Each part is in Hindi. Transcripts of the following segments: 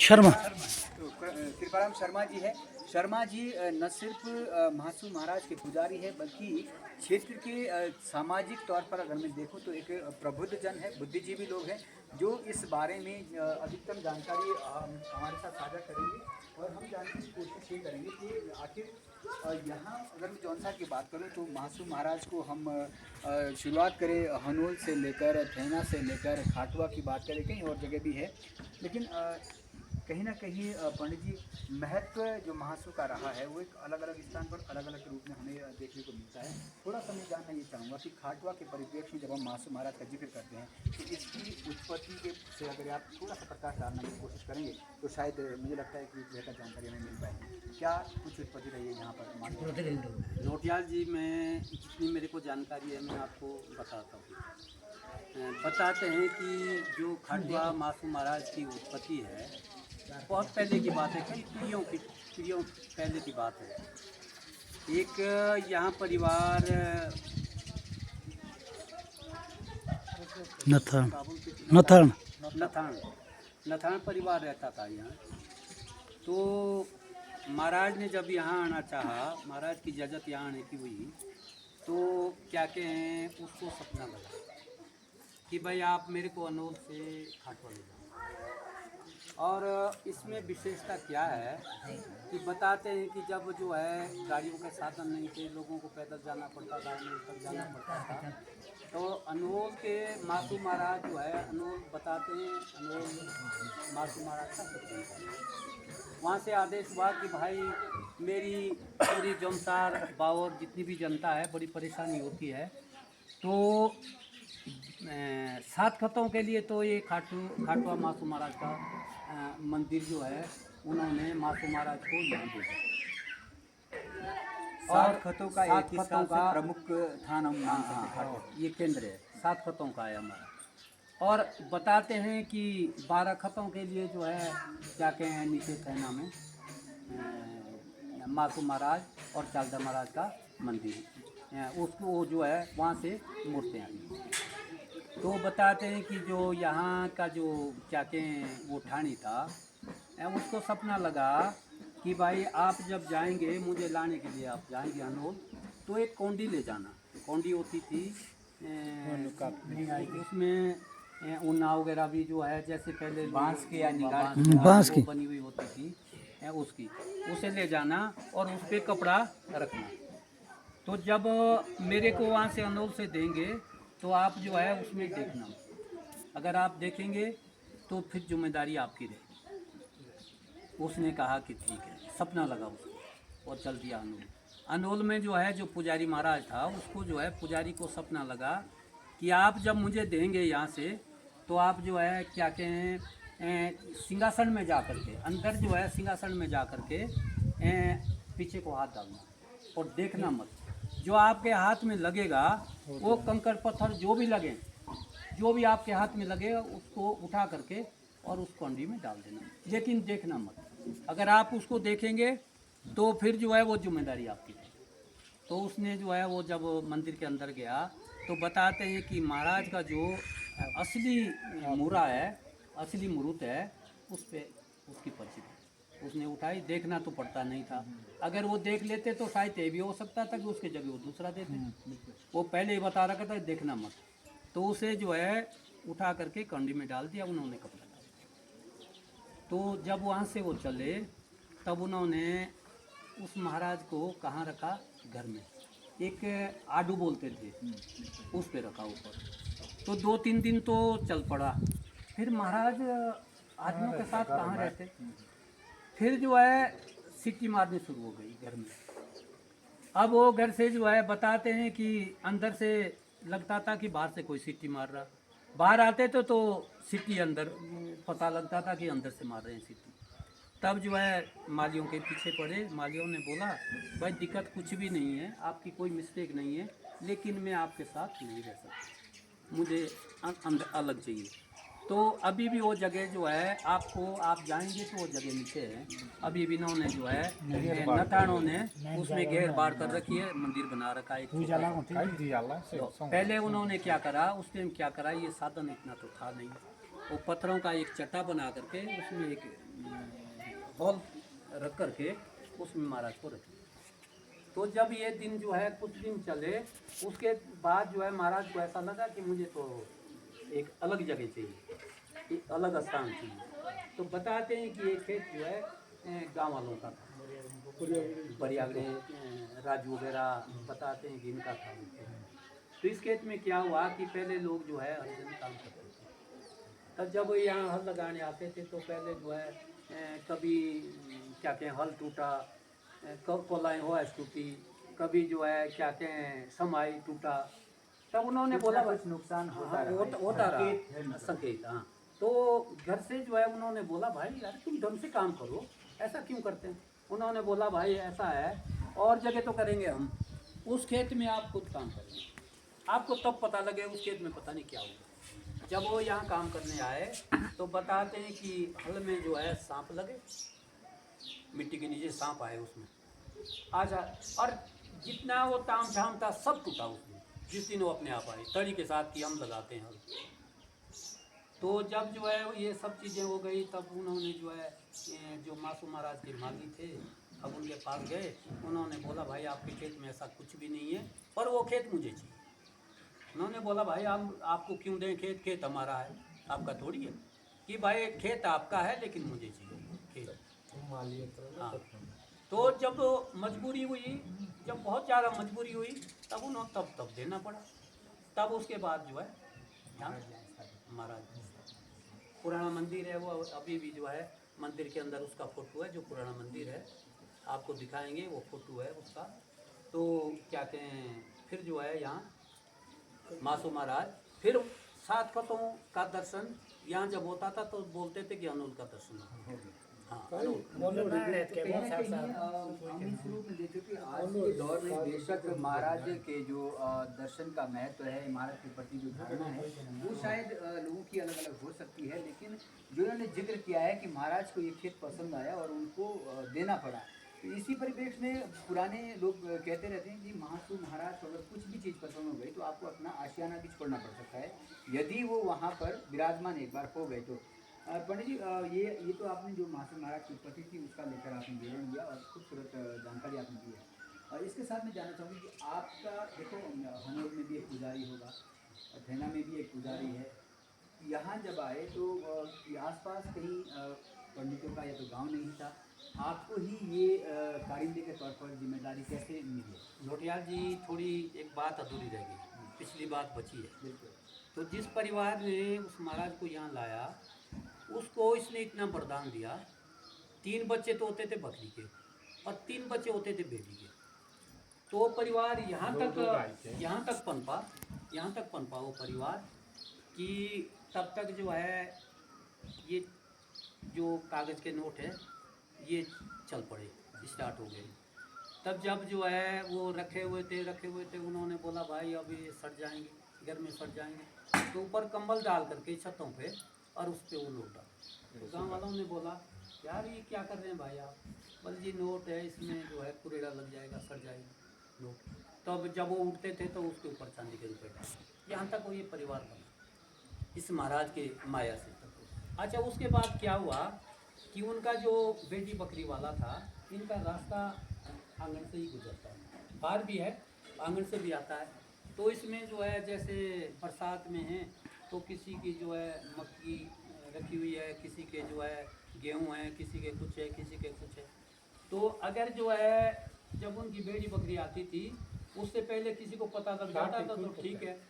शर्मा। तो कृपाराम शर्मा जी है। शर्मा जी न सिर्फ महासू महाराज के पुजारी है, बल्कि क्षेत्र के सामाजिक तौर पर अगर मैं देखूं तो एक प्रबुद्ध जन है, बुद्धिजीवी लोग हैं जो इस बारे में अधिकतम जानकारी हमारे साथ साझा करेंगे। और हम जानने की कोशिश ये करेंगे कि आखिर यहाँ अगर मैं जौनसा की बात करूँ तो महासू महाराज को हम शुरुआत करें हनोल से लेकर थैना से लेकर खाटुआ की बात करें, कहीं और जगह भी है, लेकिन कहीं ना कहीं पंडित जी महत्व जो महासू का रहा है वो एक अलग अलग स्थान पर अलग अलग रूप में हमें देखने को मिलता है। थोड़ा सा मैं जानना ये चाहूँगा कि खाटुआ के परिप्रेक्ष्य में जब हम महासू महाराज का जिक्र करते हैं तो इसकी उत्पत्ति के से अगर आप थोड़ा सा प्रकाश डालने की कोशिश करेंगे तो शायद मुझे लगता है कि बेहतर जानकारी हमें मिल पाएगी। क्या कुछ उत्पत्ति रही है यहाँ पर? नोटियाल जी, मैं जितनी मेरे को जानकारी है मैं आपको बताता हूँ। बताते हैं कि जो खाटुआ महासू महाराज की उत्पत्ति है बहुत पहले की बात है, कई पीढ़ियों पहले की बात है। एक यहाँ परिवार नथान परिवार रहता था यहाँ। तो महाराज ने जब यहाँ आना चाहा, महाराज की इजाज़त यहाँ आने की हुई, तो क्या कहें उसको सपना लगा कि भाई आप मेरे को अनोल से खाटुआ ले जाओ। और इसमें विशेषता क्या है कि बताते हैं कि जब जो है गाड़ियों के साधन नहीं थे, लोगों को पैदल जाना पड़ता था, अनोल तक जाना पड़ता था। तो अनोल के महासू महाराज जो है, अनोल बताते हैं अनोल महासू महाराज का सत्संग था। वहाँ से आदेश हुआ कि भाई मेरी पूरी जौनसार बावर जितनी भी जनता है बड़ी परेशानी होती है, तो 7 खतों के लिए तो ये खाटुआ महासू महाराज का मंदिर जो है उन्होंने महासू महाराज को यहाँ भेजा। 7 खतों का एक हिस्सा का प्रमुख थान हम मान सकते हैं। ये केंद्र है, 7 खतों का है हमारा। और बताते हैं कि 12 खतों के लिए जो है क्या कहें हैं नीचे थैना में महासू महाराज और चालदा महाराज का मंदिर, उसको जो है वहाँ से मूर्तियाँ आई। तो बताते हैं कि जो यहाँ का जो क्या कहें वो ठाणी था, उसको सपना लगा कि भाई आप जब जाएंगे मुझे लाने के लिए, आप जाएंगे अनोल, तो एक कौंडी ले जाना। कौंडी होती थी उसमें ऊना वगैरह भी जो है, जैसे पहले बांस की या बांस की बनी हुई होती थी उसकी, उसे ले जाना और उस पर कपड़ा रखना। तो जब मेरे को वहाँ से अनोल से देंगे तो आप जो है उसमें देखना, अगर आप देखेंगे तो फिर जिम्मेदारी आपकी रहेगी। उसने कहा कि ठीक है, सपना लगा उसको और चल दिया अनोल। अनोल में जो है जो पुजारी महाराज था उसको जो है पुजारी को सपना लगा कि आप जब मुझे देंगे यहाँ से तो आप जो है क्या कहें सिंहासन में जा कर के, अंदर जो है सिंहासन में जा कर के पीछे को हाथ डालना और देखना मत। जो आपके हाथ में लगेगा वो कंकड़ पत्थर जो भी लगे, जो भी आपके हाथ में लगेगा उसको उठा करके और उस कौंडी में डाल देना, लेकिन देखना मत। अगर आप उसको देखेंगे तो फिर जो है वो जिम्मेदारी आपकी है। तो उसने जो है वो जब मंदिर के अंदर गया तो बताते हैं कि महाराज का जो असली मुरा है, असली मुरूत है, उस पर उसकी पर्ची उसने उठाई। देखना तो पड़ता नहीं था, अगर वो देख लेते तो शायद ये भी हो सकता था कि उसके जगह वो दूसरा देते। वो पहले ही बता रखा था देखना मत। तो उसे जो है उठा करके कंडी में डाल दिया उन्होंने, कपड़ा डाल दिया। तो जब वहाँ से वो चले तब उन्होंने उस महाराज को कहाँ रखा, घर में एक आडू बोलते थे उस पे रखा ऊपर। तो 2-3 दिन तो चल पड़ा। फिर महाराज आदमियों के साथ कहाँ रहते, फिर जो है सिटी मारनी शुरू हो गई घर में। अब वो घर से जो है बताते हैं कि अंदर से लगता था कि बाहर से कोई सिटी मार रहा, बाहर आते तो सिटी अंदर पता लगता था कि अंदर से मार रहे हैं सिटी। तब जो है मालियों के पीछे पड़े। मालियों ने बोला भाई दिक्कत कुछ भी नहीं है, आपकी कोई मिस्टेक नहीं है, लेकिन मैं आपके साथ नहीं रह सकता, मुझे अंदर अलग चाहिए। तो अभी भी वो जगह जो है आपको, आप जाएंगे तो वो जगह नीचे है। अभी भी इन्होंने जो है नथानों ने उसमें घेर बाढ़ कर रखी है, मंदिर बना रखा है। तो पहले उन्होंने क्या करा, उस टाइम क्या करा, ये साधन इतना तो था नहीं, वो पत्थरों का एक चट्टा बना करके उसमें एक हॉल रख करके उसमें महाराज को रखे। तो जब ये दिन जो है कुछ दिन चले, उसके बाद जो है महाराज को ऐसा लगा कि मुझे तो एक अलग जगह चाहिए, एक अलग स्थान चाहिए। तो बताते हैं कि ये खेत जो है गांव वालों का था, बरियागड़े राजू वगैरह बताते हैं कि इनका था। तो इस खेत में क्या हुआ कि पहले लोग जो है हरिजन काम करते थे। तब जब यहाँ हल लगाने आते थे तो पहले जो है कभी क्या कहें हल टूटा, कोलाई हो टूटी, कभी जो है क्या कहें समाई टूटा। तब उन्होंने बोला कुछ नुकसान होता हाँ, रहा, होता संकेत है रहा मतलब। संकेत। हाँ, तो घर से जो है उन्होंने बोला भाई यार तुम ढंग से काम करो, ऐसा क्यों करते हैं। उन्होंने बोला भाई ऐसा है, और जगह तो करेंगे हम, उस खेत में आप खुद काम करेंगे, आपको तब पता लगे उस खेत में पता नहीं क्या हुआ। जब वो यहाँ काम करने आए तो बताते हैं कि हल में जो है सांप लगे, मिट्टी के नीचे सांप आए उसमें। अच्छा, और जितना वो ताम झाम था सब टूटा उसमें जिस दिन वो अपने आप आई तड़ी के साथ कि हम लगाते हैं हल। तो जब जो है ये सब चीज़ें हो गई तब उन्होंने जो है जो मासू महाराज के माली थे, अब उनके पास गए। उन्होंने बोला भाई आपके खेत में ऐसा कुछ भी नहीं है, पर वो खेत मुझे चाहिए। उन्होंने बोला भाई हम आपको क्यों दें खेत, खेत हमारा है, आपका थोड़ी है। कि भाई खेत आपका है लेकिन मुझे चाहिए खेत। हाँ, तो जब मजबूरी हुई, जब बहुत ज़्यादा मजबूरी हुई तब उन्होंने तब देना पड़ा। तब उसके बाद जो है यहाँ महाराज पुराना मंदिर है वो अभी भी जो है मंदिर के अंदर उसका फोटो है, जो पुराना मंदिर है आपको दिखाएंगे, वो फोटो है उसका। तो क्या कहें फिर जो है यहाँ मासू महाराज फिर 7 खतों का दर्शन यहाँ जब होता था तो बोलते थे कि अनूल का दर्शन हो गया। हाँ, अनूल। कहीं ना कहीं हम इस रूप में देखते कि आज के दौर में बेशक महाराज के जो दर्शन का महत्व है, महाराज के प्रति जो धारणा है वो शायद लोगों की अलग अलग हो सकती है, लेकिन जो उन्होंने जिक्र किया है कि महाराज को ये खेत पसंद आया और उनको देना पड़ा। तो इसी परिप्रेक्ष्य में पुराने लोग कहते रहते हैं कि महासू महाराज को अगर कुछ भी चीज़ पसंद हो गई तो आपको अपना आशियाना भी छोड़ना पड़ सकता है, यदि वो वहाँ पर विराजमान एक बार हो गए तो। पंडित जी ये तो आपने जो महासू महाराज की उत्पत्ति थी उसका लेकर आपने विवरण दिया और खूबसूरत जानकारी आपने दी है। और इसके साथ मैं जानना चाहूँगी कि आपका देखो हनोर में भी एक पुजारी होगा, थैना में भी एक पुजारी है, यहाँ जब आए तो आसपास कहीं पंडितों का या तो गांव नहीं था, आपको ही ये कारिंदे के तौर पर जिम्मेदारी कैसे मिली? लोटियाल जी थोड़ी एक बात अधूरी रह गई, पिछली बात बची है। बिल्कुल। तो जिस परिवार ने उस महाराज को यहाँ लाया उसको इसने इतना वरदान दिया, 3 बच्चे तो होते थे बकरी के और 3 बच्चे होते थे बेटी के। तो परिवार यहाँ तक पनपा वो परिवार कि तब तक जो है ये जो कागज़ के नोट है ये चल पड़े, स्टार्ट हो गए। तब जब जो है वो रखे हुए थे उन्होंने बोला भाई अब ये सड़ जाएंगे, गर्मी सड़ जाएंगे। तो ऊपर कंबल डाल करके छतों पे और उस पर वो नोट डाल। तो गाँव वालों ने बोला यार ये क्या कर रहे हैं भाई आप, बोले जी नोट है इसमें जो है कुरेड़ा लग जाएगा, सड़ जाएगा नोट। तब जब वो उठते थे तो उसके ऊपर चांदी के रुपये डाल। यहाँ तक वो ये परिवार बना इस महाराज के माया से। अच्छा, उसके बाद क्या हुआ कि उनका जो बेटी बकरी वाला था, इनका रास्ता आंगन से ही गुजरता है, बाहर भी है आंगन से भी आता है। तो इसमें जो है जैसे बरसात में है तो किसी की जो है मक्की रखी हुई है, किसी के जो है गेहूं है, किसी के कुछ है, किसी के कुछ है। तो अगर जो है जब उनकी बेटी बकरी आती थी उससे पहले किसी को पता लग जाता था तो ठीक है,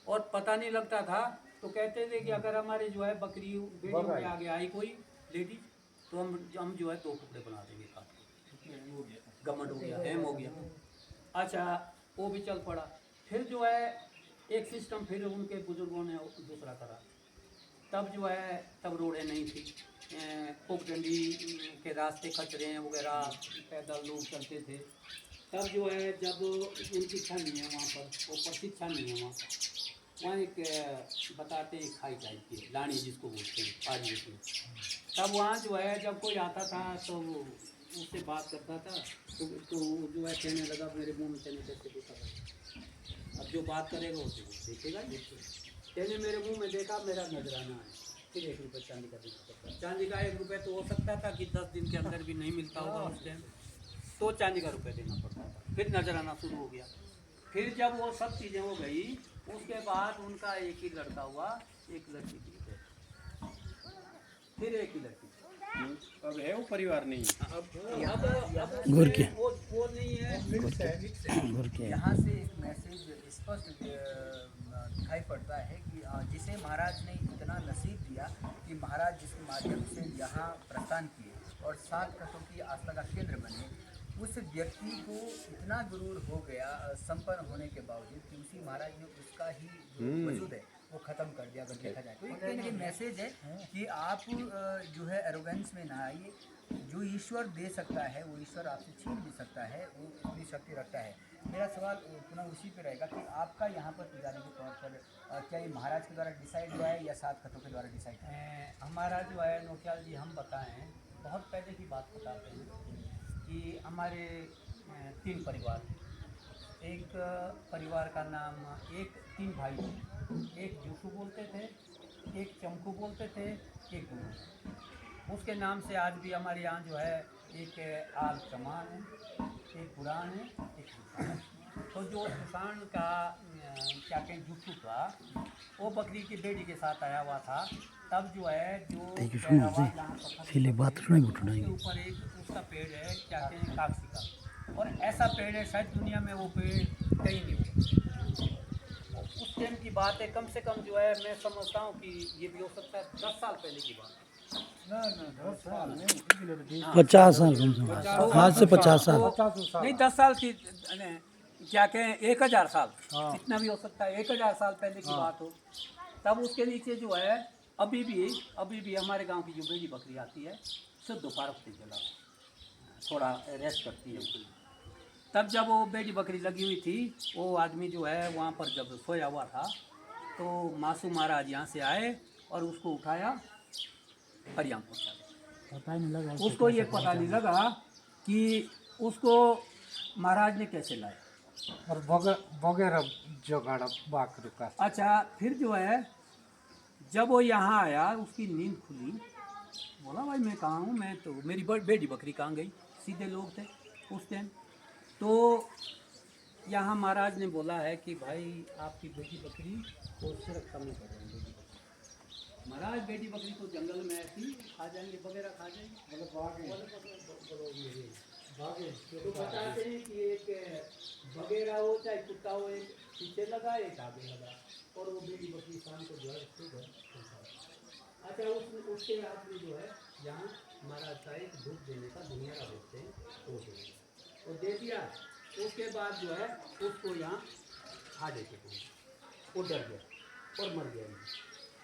और पता नहीं लगता था तो कहते थे कि अगर हमारे जो है बकरी बेटियों के आगे आई कोई लेडीज तो हम जो है 2 टुकड़े बना देंगे काट के, गमंड हो गया, हेम हो गया। अच्छा, वो भी चल पड़ा। फिर जो है एक सिस्टम फिर उनके बुजुर्गों ने दूसरा करा। तब जो है तब रोडें नहीं थी, कोक डंडी के रास्ते खचरे वगैरह पैदल लोग चलते थे। तब जो है जब उनकी छानी है वहाँ पर, वो प्रसिद्ध छानी है वहाँ एक बताते हैं खाई टाइप की लानी जिसको बोलते हैं पानी में। तब वहाँ जो है जब कोई आता था तो उससे बात करता था तो जो है कहने लगा मेरे मुंह में तेने कैसे देखा था। अब जो बात करेगा उसको देखेगा ही, तेने मेरे मुंह में देखा मेरा नजराना है। फिर 1 रुपये चांदी का देना पड़ता है। चांदी का 1 रुपये तो हो सकता था कि 10 दिन के अंदर भी नहीं मिलता होगा उस टाइम, तो चांदी का रुपये देना पड़ता था। फिर नजर आना शुरू हो गया। फिर जब वो सब चीज़ें हो गई, उसके बाद उनका एक ही लड़का हुआ, एक लड़की थी, फिर एक ही लड़की। अब है वो परिवार नहीं। अब वो नहीं है। यहाँ से एक मैसेज स्पष्ट दिखाई पड़ता है कि जिसे महाराज ने इतना नसीब दिया कि महाराज जिसके माध्यम से यहाँ प्रस्थान किए और 7 कथों की आस्था का केंद्र बने, उस व्यक्ति को इतना गुरूर हो गया संपन्न होने के बावजूद कि उसी महाराज ने उसका ही जो वजूद है वो ख़त्म कर दिया। अगर देखा जाए तो एक कहीं ना कहीं मैसेज है कि आप जो है एरोगेंस में ना आइए। जो ईश्वर दे सकता है वो ईश्वर आपसे छीन भी सकता है, वो इतनी शक्ति रखता है। मेरा सवाल पुनः उसी पे रहेगा कि आपका यहाँ पर पुजारी के तौर पर क्या ये महाराज के द्वारा डिसाइड हुआ है या 7 कथों के द्वारा डिसाइड हुआ है? हमारा जो है नौटियाल जी, हम बताएं, बहुत पहले की बात बताते हैं कि हमारे 3 परिवार थे। एक परिवार का नाम, 3 भाई थे। एक जूसू बोलते थे, एक चमकू बोलते थे, एक गुरु। उसके नाम से आज भी हमारे यहाँ जो है एक आल कमान है, एक पुराण है, एक सुसान है। तो जो सुसान का क्या कहें जूसू था, वो बकरी की बेड़ी के साथ आया हुआ था। तब जो है उसके ऊपर एक उसका पेड़ है, क्या कहें कागसी का, और ऐसा पेड़ है शायद दुनिया में वो पेड़ कहीं नहीं होगा। उस टाइम की बात है, कम से कम जो है मैं समझता हूँ कि ये भी हो सकता है 10 साल पहले की बात। 50 साल कम से कम, आज से 50 साल नहीं, 10 साल की क्या कहें 1000 साल, इतना भी हो सकता है 1000 साल पहले की बात हो। तब उसके नीचे जो है अभी भी हमारे गांव की जो बेड़ी बकरी आती है, सिर्फ दोपहर से चला थोड़ा रेस्ट करती है उसके लिए। तब जब वो बेड़ी बकरी लगी हुई थी, वो आदमी जो है वहाँ पर जब सोया हुआ था, तो मासू महाराज यहाँ से आए और उसको उठाया, हरियाणा पहुँचा। पता ही नहीं लगा उसको ये पता नहीं लगा कि उसको महाराज ने कैसे लाया। और वगैरह जोगाड़ बाकरू का। अच्छा, फिर जो है जब वो यहाँ आया, उसकी नींद खुली, बोला भाई मैं कहाँ हूँ, मैं तो मेरी बेटी बकरी कहाँ गई। सीधे लोग थे उस टाइम। तो यहाँ महाराज ने बोला है कि भाई आपकी बेटी बकरी को सुरक्षा में कर रहे हैं। महाराज बेटी बकरी तो जंगल में ऐसी खा जाएंगे, वगैरह खा जाएंगे, तो बताते हैं कि एक बगेरा हो चाहे कुत्ता हो, एक पीछे लगा एक आगे लगा, और वो बेटी बकरी शाम को जो है उसको घर पहुँचा। अच्छा, उसके हाथ में जो है यहाँ महाराज का एक धूप देने का दुनिया बोलते हैं, वो दे दिया। वो दे दिया, उसके बाद जो है उसको यहाँ खा देते थे, वो डर गया और मर गया।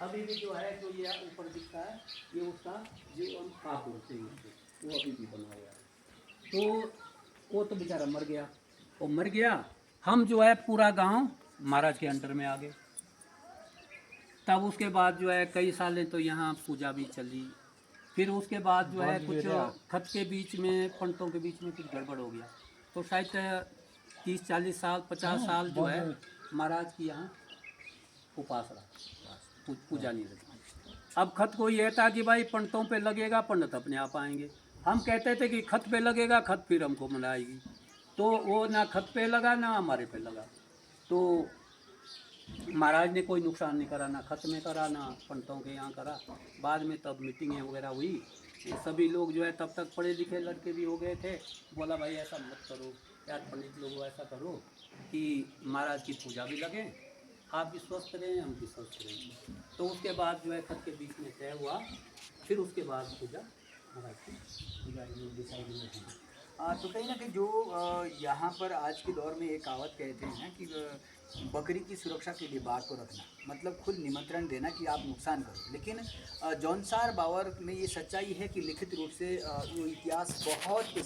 अभी भी जो है जो ये ऊपर दिखता है, ये उसका जो हम पाप बोलते हैं उसको, वो अभी भी बना हुआ है। तो वो तो बेचारा मर गया, वो मर गया। हम जो है पूरा गांव महाराज के अंडर में आ गए। तब उसके बाद जो है कई सालें तो यहाँ पूजा भी चली। फिर उसके बाद जो है कुछ खत के बीच में, पंडितों के बीच में कुछ गड़बड़ हो गया, तो शायद 30-40 साल 50 साल जो है महाराज की यहाँ उपास रहा, पूजा नहीं रही। अब खत को ये था कि भाई पंडितों पे लगेगा, पंडित अपने आप आएंगे। हम कहते थे कि खत पे लगेगा, खत फिर हमको मनाएगी। तो वो ना खत पे लगा ना हमारे पे लगा। तो महाराज ने कोई नुकसान नहीं करा, ना खत में करा ना पंडितों के यहाँ करा। बाद में तब मीटिंगें वगैरह हुई, सभी लोग जो है तब तक पढ़े लिखे लड़के भी हो गए थे। बोला भाई ऐसा मत करो यार, पंडित लोग ऐसा करो कि महाराज की पूजा भी लगे, आप भी स्वस्थ रहें, हम भी स्वस्थ रहें। तो उसके बाद जो है खत के बीच में तय हुआ, फिर उसके बाद पूजा महाराज की पूजा डिसाइड हुई। तो कहीं ना कहीं जो यहाँ पर आज के दौर में एक कहावत कहते हैं कि बकरी की सुरक्षा के लिए बाघ को रखना, मतलब खुद निमंत्रण देना कि आप नुकसान करो। लेकिन जौनसार बावर में ये सच्चाई है कि लिखित रूप से वो इतिहास बहुत